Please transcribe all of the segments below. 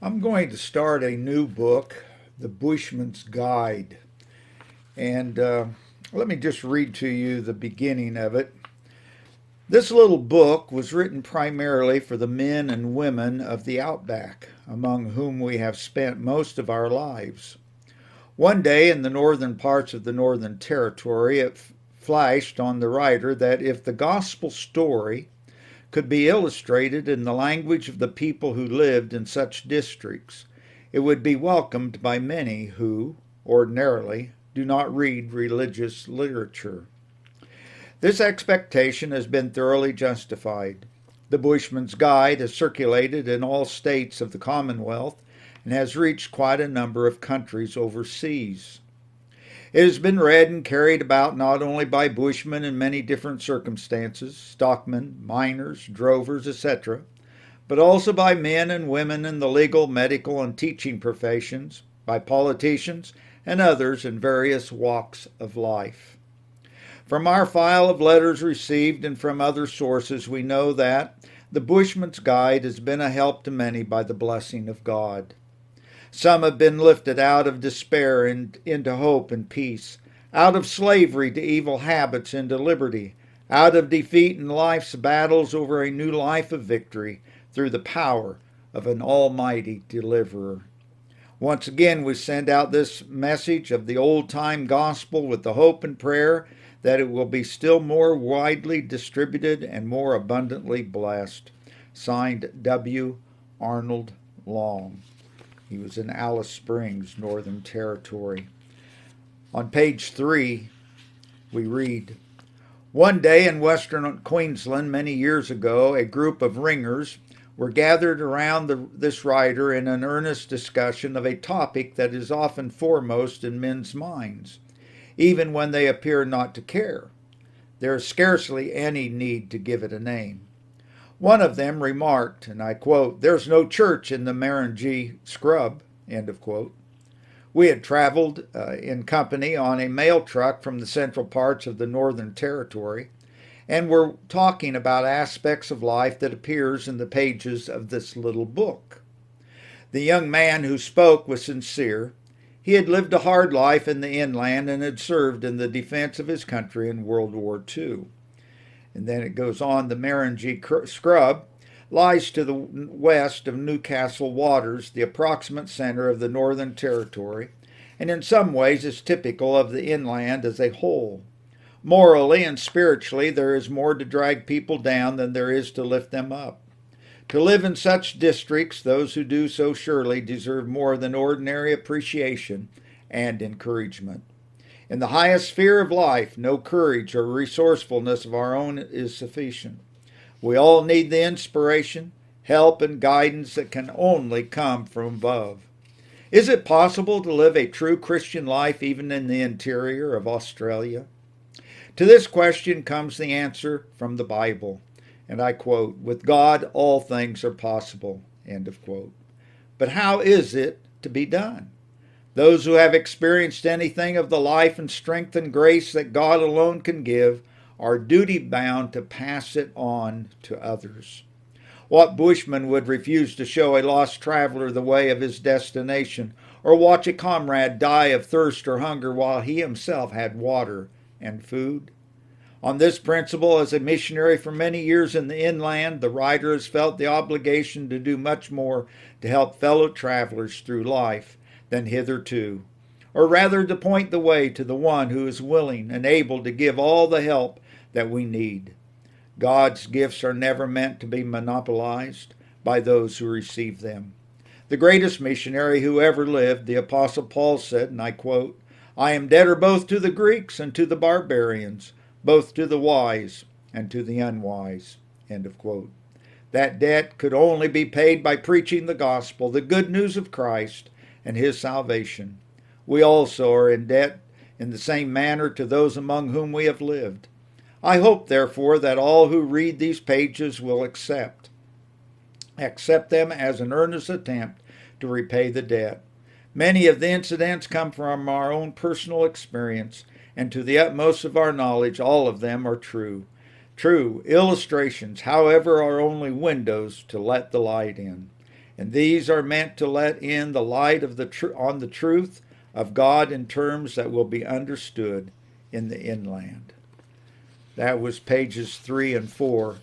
I'm going to start a new book, The Bushman's Guide. And let me just read to you the beginning of it. This little book was written primarily for the men and women of the outback, among whom we have spent most of our lives. One day in the northern parts of the Northern Territory, it flashed on the writer that if the gospel story could be illustrated in the language of the people who lived in such districts, it would be welcomed by many who, ordinarily, do not read religious literature. This expectation has been thoroughly justified. The Bushman's Guide has circulated in all states of the Commonwealth and has reached quite a number of countries overseas. It has been read and carried about not only by bushmen in many different circumstances, stockmen, miners, drovers, etc., but also by men and women in the legal, medical, and teaching professions, by politicians, and others in various walks of life. From our file of letters received and from other sources, we know that the Bushman's Guide has been a help to many by the blessing of God. Some have been lifted out of despair and into hope and peace, out of slavery to evil habits into liberty, out of defeat in life's battles over a new life of victory through the power of an almighty deliverer. Once again, we send out this message of the old-time gospel with the hope and prayer that it will be still more widely distributed and more abundantly blessed. Signed, W. Arnold Long. He was in Alice Springs, Northern Territory. On page 3, we read, "One day in western Queensland many years ago, a group of ringers were gathered around this writer in an earnest discussion of a topic that is often foremost in men's minds, even when they appear not to care. There is scarcely any need to give it a name. One of them remarked, and I quote, 'There's no church in the Marangee scrub,' end of quote. We had traveled in company on a mail truck from the central parts of the Northern Territory, and were talking about aspects of life that appears in the pages of this little book. The young man who spoke was sincere. He had lived a hard life in the inland and had served in the defense of his country in World War II. And then it goes on, the Marangee Scrub lies to the west of Newcastle Waters, the approximate center of the Northern Territory, and in some ways is typical of the inland as a whole. Morally and spiritually, there is more to drag people down than there is to lift them up. To live in such districts, those who do so surely deserve more than ordinary appreciation and encouragement. In the highest sphere of life, no courage or resourcefulness of our own is sufficient. We all need the inspiration, help, and guidance that can only come from above. Is it possible to live a true Christian life even in the interior of Australia? To this question comes the answer from the Bible, and I quote, 'With God all things are possible,' end of quote. But how is it to be done? Those who have experienced anything of the life and strength and grace that God alone can give are duty-bound to pass it on to others. What bushman would refuse to show a lost traveler the way of his destination, or watch a comrade die of thirst or hunger while he himself had water and food? On this principle, as a missionary for many years in the inland, the writer has felt the obligation to do much more to help fellow travelers through life than hitherto, or rather to point the way to the one who is willing and able to give all the help that we need. God's gifts are never meant to be monopolized by those who receive them. The greatest missionary who ever lived, the Apostle Paul said, and I quote, 'I am debtor both to the Greeks and to the barbarians, both to the wise and to the unwise,' end of quote. That debt could only be paid by preaching the gospel, the good news of Christ, and his salvation. We also are in debt in the same manner to those among whom we have lived. I hope, therefore, that all who read these pages will accept them as an earnest attempt to repay the debt. Many of the incidents come from our own personal experience, and to the utmost of our knowledge, all of them are true. True illustrations, however, are only windows to let the light in. And these are meant to let in the light of on the truth of God in terms that will be understood in the inland. That was pages 3 and 4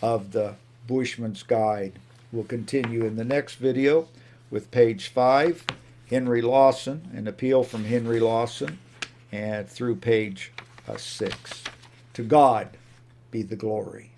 of the Bushman's Guide. We'll continue in the next video with page 5, Henry Lawson, an appeal from Henry Lawson, and through page 6. To God be the glory.